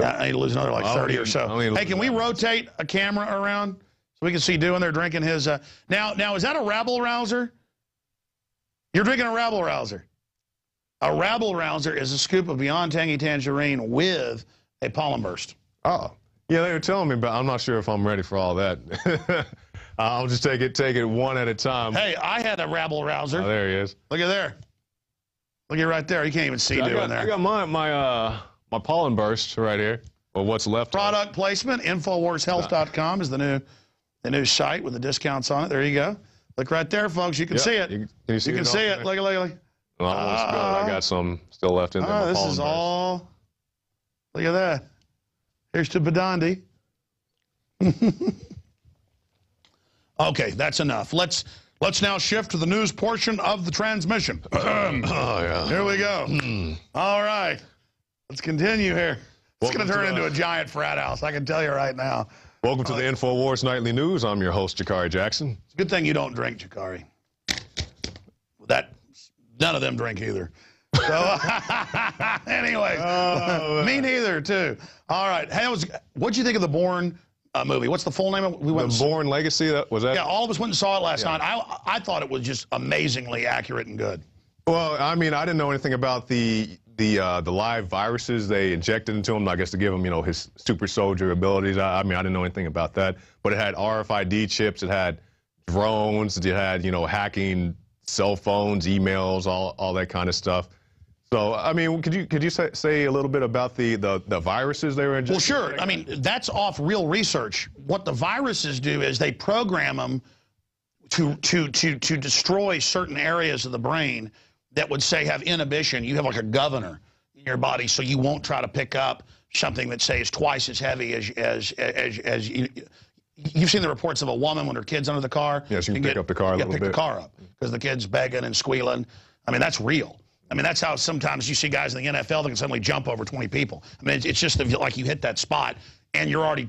I need to lose another like 30 or so. Hey, can we rotate a camera around so we can see doing there drinking his... Now, is that a rabble-rouser? You're drinking a rabble-rouser. A rabble-rouser is a scoop of Beyond Tangy Tangerine with a pollen burst. Oh. Yeah, they were telling me, but I'm not sure if I'm ready for all that. I'll just take it one at a time. Hey, I had a rabble-rouser. Oh, there he is. Look at there. Look at right there. You can't even see doing there. I got my pollen burst right here, or what's left. Product placement, InfoWarsHealth.com is the new site with the discounts on it. There you go. Look right there, folks. You can see it. You can see it. Look. Well, I got some still left in there. This is all. Look at that. Here's to Badandi. Okay, that's enough. Let's now shift to the news portion of the transmission. Here we go. All right. Let's continue here. It's going to turn into a giant frat house, I can tell you right now. Welcome to the InfoWars Nightly News. I'm your host, Jakari Jackson. It's a good thing you don't drink, Jakari. None of them drink either. So, anyway, me neither, too. All right. Hey, what'd you think of the Bourne movie? What's the full name of it? The Bourne Legacy? Was that? Yeah, all of us went and saw it last night. I thought it was just amazingly accurate and good. Well, I mean, I didn't know anything about the live viruses they injected into him, I guess to give him, his super soldier abilities. I mean, I didn't know anything about that. But it had RFID chips, it had drones, it had, hacking cell phones, emails, all that kind of stuff. So, I mean, could you say a little bit about the viruses they were injecting? Well, sure. I mean, that's off real research. What the viruses do is they program them to destroy certain areas of the brain that would, say, have inhibition. You have like a governor in your body, so you won't try to pick up something that, say, is twice as heavy as you've seen the reports of a woman when her kid's under the car. Yes, you can pick up the car a little bit. Pick the car up because the kid's begging and squealing. I mean, that's real. I mean, that's how sometimes you see guys in the NFL that can suddenly jump over 20 people. I mean, it's just like you hit that spot and you're already,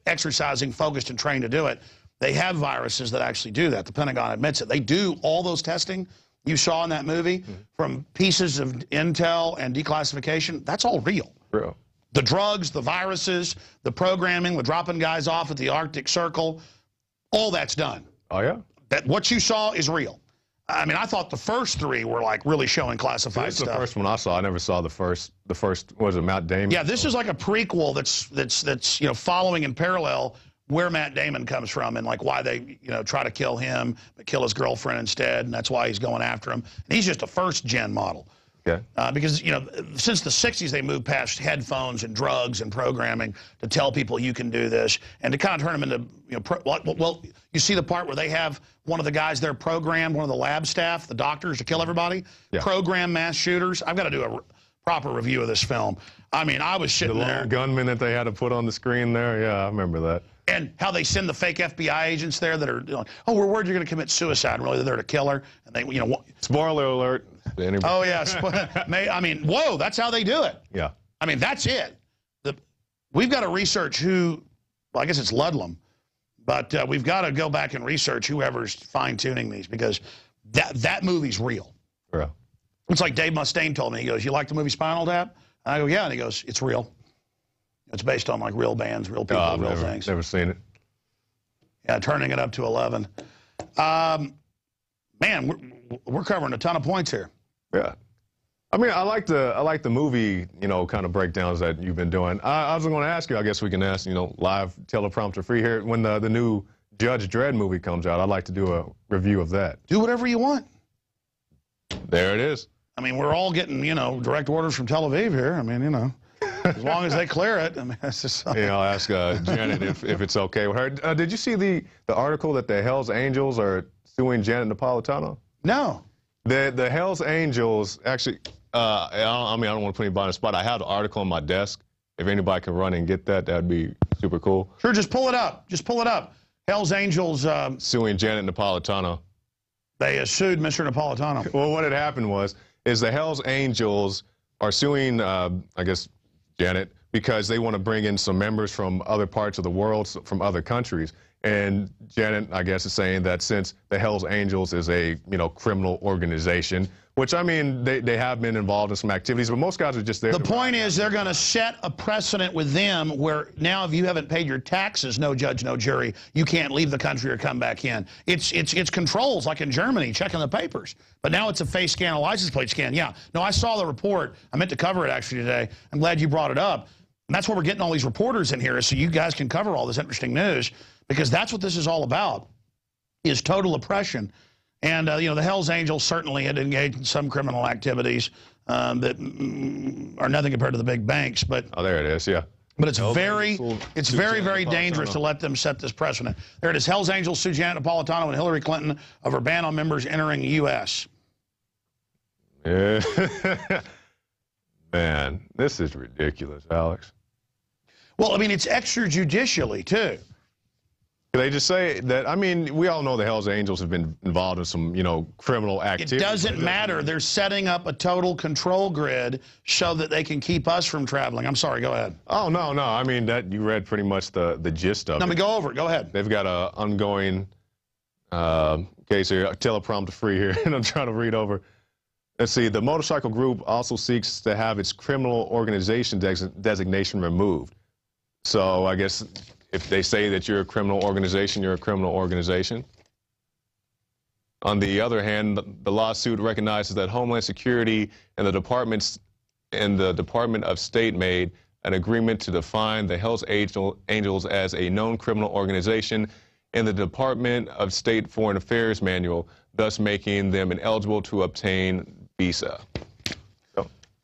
exercising, focused, and trained to do it. They have viruses that actually do that. The Pentagon admits it. They do all those testing you saw in that movie from pieces of intel and declassification. That's all real. Real. The drugs, the viruses, the programming, the dropping guys off at the Arctic Circle, all that's done. Oh, yeah? What you saw is real. I mean, I thought the first three were like really showing classified stuff. This is the first one I saw. I never saw the first, was it Matt Damon? Yeah, this is like a prequel that's following in parallel where Matt Damon comes from and like why they, try to kill him, but kill his girlfriend instead, and that's why he's going after him. And he's just a first-gen model. Okay. Because, since the 60s, they moved past headphones and drugs and programming to tell people you can do this and to kind of turn them into, well, you see the part where they have one of the guys there programmed, one of the lab staff, the doctors, to kill everybody, program mass shooters. I've got to do a proper review of this film. I mean, I was sitting there. The gunman that they had to put on the screen there, yeah, I remember that. And how they send the fake FBI agents there that are like, oh, we're worried you're going to commit suicide. And really, they're there to kill her. And they, Spoiler alert. Oh, yeah. I mean, whoa, that's how they do it. Yeah. I mean, that's it. We've got to research well, I guess it's Ludlum. But we've got to go back and research whoever's fine-tuning these because that movie's real. Yeah. It's like Dave Mustaine told me. He goes, you like the movie Spinal Tap? And I go, yeah. And he goes, it's real. It's based on like real bands, real people, real things. Never seen it. Yeah, turning it up to 11. Man, we're covering a ton of points here. Yeah. I mean, I like the movie, kind of breakdowns that you've been doing. I was going to ask you, I guess we can ask, live teleprompter free here. When the new Judge Dredd movie comes out, I'd like to do a review of that. Do whatever you want. There it is. I mean, we're all getting, direct orders from Tel Aviv here. I mean, as long as they clear it. I mean, that's just something. I'll ask Janet if it's okay with her. Did you see the article that the Hells Angels are suing Janet Napolitano? No. The Hells Angels actually, I don't want to put anybody on the spot. I have the article on my desk. If anybody can run and get that, that'd be super cool. Sure, just pull it up. Just pull it up. Hells Angels. Suing Janet Napolitano. They sued Mr. Napolitano. Well, what had happened is the Hells Angels are suing, I guess, Janet, because they want to bring in some members from other parts of the world, from other countries. And Janet, I guess, is saying that since the Hells Angels is a, criminal organization, which, I mean, they have been involved in some activities, but most guys are just there. The point is they're going to set a precedent with them where now if you haven't paid your taxes, no judge, no jury, you can't leave the country or come back in. It's controls like in Germany, checking the papers. But now it's a face scan, a license plate scan. Yeah. No, I saw the report. I meant to cover it actually today. I'm glad you brought it up. And that's why we're getting all these reporters in here, is so you guys can cover all this interesting news, because that's what this is all about, is total oppression. And, the Hells Angels certainly had engaged in some criminal activities that are nothing compared to the big banks. But oh, there it is, yeah. But it's very, very dangerous to let them set this precedent. There it is. Hells Angels sue Janet Napolitano and Hillary Clinton over ban on members entering the U.S. Yeah. Man, this is ridiculous, Alex. Well, I mean, it's extrajudicially, too. They just say that, I mean, we all know the Hells Angels have been involved in some, criminal activity. It doesn't matter. They're setting up a total control grid so that they can keep us from traveling. I'm sorry, go ahead. Oh, no. I mean, that you read pretty much the gist of it. Let me go over it. Go ahead. They've got an ongoing case here, teleprompter free here, and I'm trying to read over. Let's see. The motorcycle group also seeks to have its criminal organization designation removed. So I guess if they say that you're a criminal organization, you're a criminal organization. On the other hand, the lawsuit recognizes that Homeland Security and the Department of State made an agreement to define the Hells Angels as a known criminal organization in the Department of State Foreign Affairs manual, thus making them ineligible to obtain visa.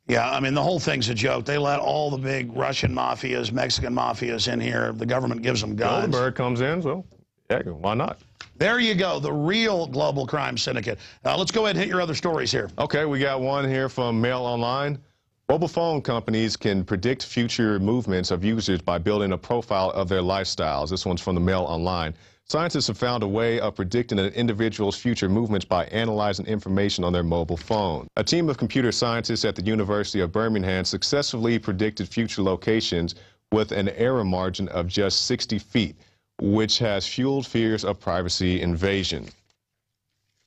Yeah, I mean, the whole thing's a joke. They let all the big Russian mafias, Mexican mafias in here. The government gives them guns. The bird comes in, so yeah, why not? There you go, the real global crime syndicate. Let's go ahead and hit your other stories here. Okay, we got one here from Mail Online. Mobile phone companies can predict future movements of users by building a profile of their lifestyles. This one's from the Mail Online. Scientists have found a way of predicting an individual's future movements by analyzing information on their mobile phone. A team of computer scientists at the University of Birmingham successfully predicted future locations with an error margin of just 60 feet, which has fueled fears of privacy invasion.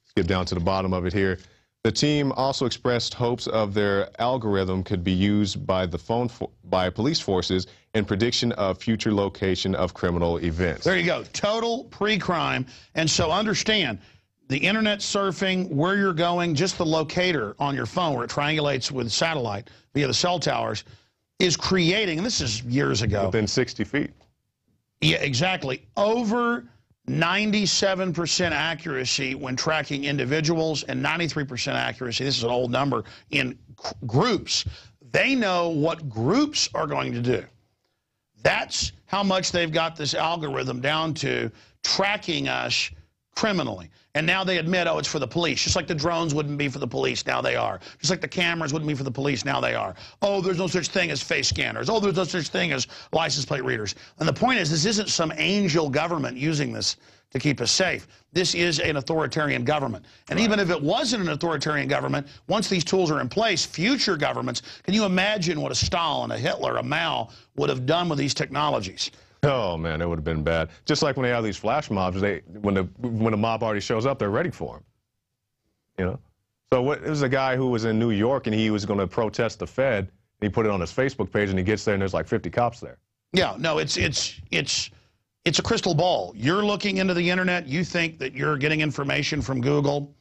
Skip down to the bottom of it here. The team also expressed hopes of their algorithm could be used by police forces in prediction of future location of criminal events. There you go. Total pre-crime. And so understand, the internet surfing, where you're going, just the locator on your phone where it triangulates with satellite via the cell towers is creating, and this is years ago. Within 60 feet. Yeah, exactly. Over 97% accuracy when tracking individuals and 93% accuracy, this is an old number, in groups. They know what groups are going to do. That's how much they've got this algorithm down to, tracking us criminally. And now they admit, oh, it's for the police. Just like the drones wouldn't be for the police, now they are. Just like the cameras wouldn't be for the police, now they are. Oh, there's no such thing as face scanners. Oh, there's no such thing as license plate readers. And the point is, this isn't some angel government using this to keep us safe. This is an authoritarian government. And even if it wasn't an authoritarian government, once these tools are in place, future governments, can you imagine what a Stalin, a Hitler, a Mao would have done with these technologies? Oh, man, it would have been bad. Just like when they have these flash mobs, when the mob already shows up, they're ready for them. So it was a guy who was in New York, and he was going to protest the Fed, and he put it on his Facebook page, and he gets there, and there's like 50 cops there. Yeah, no, it's a crystal ball. You're looking into the internet, you think that you're getting information from Google,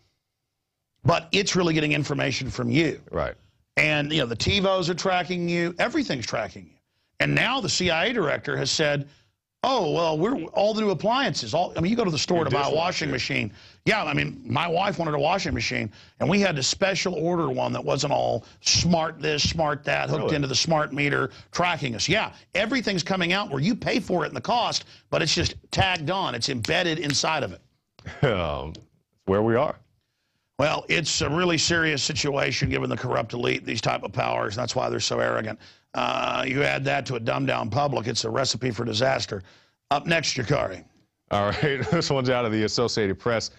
but it's really getting information from you. Right. And, the TiVos are tracking you. Everything's tracking you. And now the CIA director has said, oh, well, we're all the new appliances. You go to the store to buy a washing machine. Yeah, I mean, my wife wanted a washing machine, and we had to special order one that wasn't all smart this, smart that, hooked into the smart meter, tracking us. Yeah, everything's coming out where you pay for it in the cost, but it's just tagged on. It's embedded inside of it. It's where we are. Well, it's a really serious situation given the corrupt elite, these type of powers. And that's why they're so arrogant. You add that to a dumbed-down public, it's a recipe for disaster. Up next, Jakari. All right, this one's out of the Associated Press.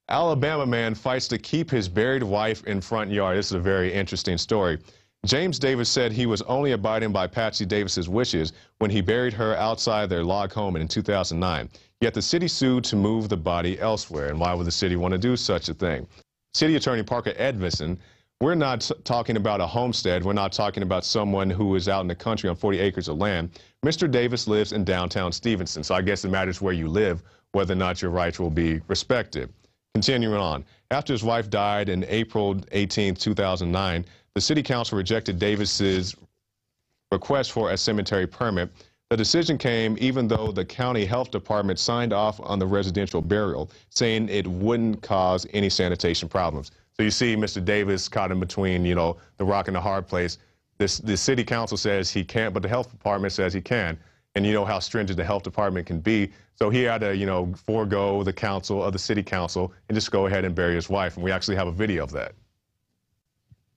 Alabama man fights to keep his buried wife in front yard. This is a very interesting story. James Davis said he was only abiding by Patsy Davis's wishes when he buried her outside their log home in 2009. Yet the city sued to move the body elsewhere. And why would the city want to do such a thing? City Attorney Parker Edmondson, we're not talking about a homestead. We're not talking about someone who is out in the country on 40 acres of land. Mr. Davis lives in downtown Stevenson, so I guess it matters where you live, whether or not your rights will be respected. Continuing on, after his wife died in April 18, 2009, the city council rejected Davis's request for a cemetery permit. The decision came even though the county health department signed off on the residential burial, saying it wouldn't cause any sanitation problems. So you see Mr. Davis caught in between, you know, the rock and the hard place. The city council says he can't, but the health department says he can. And you know how stringent the health department can be. So he had to, you know, forego the council of the city council and just go ahead and bury his wife. And we actually have a video of that.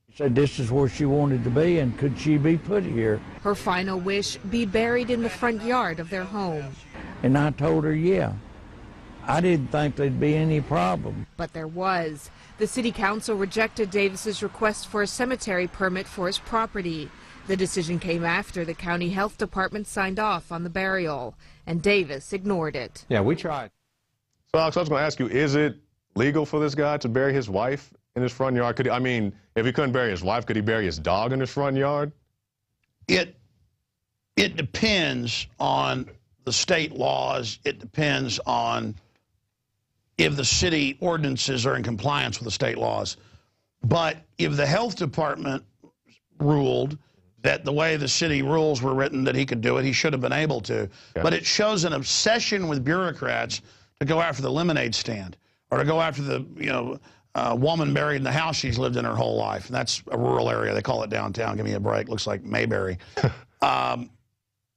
She said this is where she wanted to be, and could she be put here? Her final wish, be buried in the front yard of their home. And I told her, yeah. I didn't think there'd be any problem. But there was. The city council rejected Davis's request for a cemetery permit for his property. The decision came after the county health department signed off on the burial, and Davis ignored it. Yeah, we tried. So Alex, I was going to ask you, is it legal for this guy to bury his wife in his front yard? Could he, I mean, if he couldn't bury his wife, could he bury his dog in his front yard? It depends on the state laws. It depends on if the city ordinances are in compliance with the state laws. But if the health department ruled that the way the city rules were written that he could do it, he should have been able to. Yeah. But it shows an obsession with bureaucrats to go after the lemonade stand or to go after the, you know, woman buried in the house she's lived in her whole life. And that's a rural area. They call it downtown. Give me a break. Looks like Mayberry.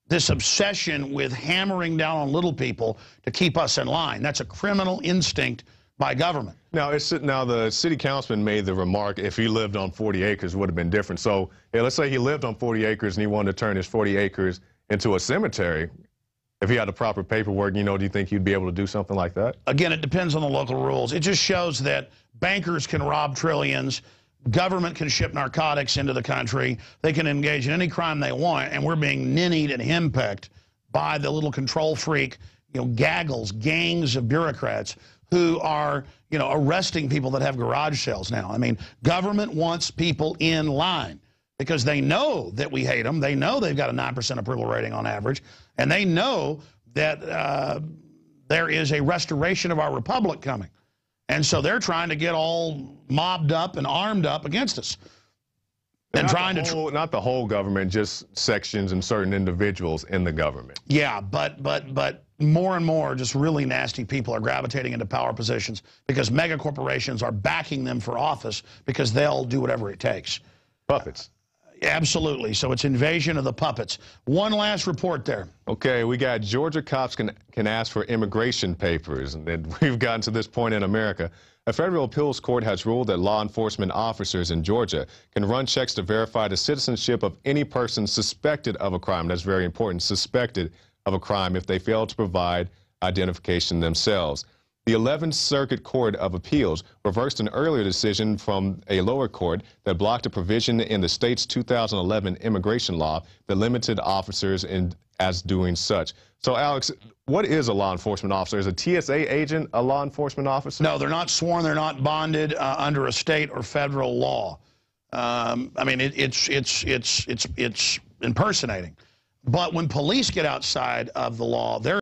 This obsession with hammering down on little people to keep us in line. That's a criminal instinct by government. Now, the city councilman made the remark, if he lived on 40 acres, it would have been different. So yeah, let's say he lived on 40 acres and he wanted to turn his 40 acres into a cemetery. If he had the proper paperwork, you know, do you think he'd be able to do something like that? Again, it depends on the local rules. It just shows that bankers can rob trillions. Government can ship narcotics into the country. They can engage in any crime they want, and we're being ninnied and henpecked by the little control freak, you know, gaggles, gangs of bureaucrats who are, you know, arresting people that have garage sales now. I mean, government wants people in line because they know that we hate them. They know they've got a 9% approval rating on average, and they know that there is a restoration of our republic coming. And so they're trying to get all mobbed up and armed up against us. And not the whole government, just sections and certain individuals in the government. Yeah, but more and more just really nasty people are gravitating into power positions because mega corporations are backing them for office because they'll do whatever it takes. Puppets. Absolutely. So it's invasion of the puppets. One last report there. Okay, we got Georgia cops can ask for immigration papers, and we've gotten to this point in America. A federal appeals court has ruled that law enforcement officers in Georgia can run checks to verify the citizenship of any person suspected of a crime. That's very important, suspected of a crime, if they fail to provide identification themselves. The 11th Circuit Court of Appeals reversed an earlier decision from a lower court that blocked a provision in the state's 2011 immigration law that limited officers as doing such. So, Alex, what is a law enforcement officer? Is a TSA agent a law enforcement officer? No, they're not sworn. They're not bonded under a state or federal law. I mean, it's impersonating. But when police get outside of the law, they're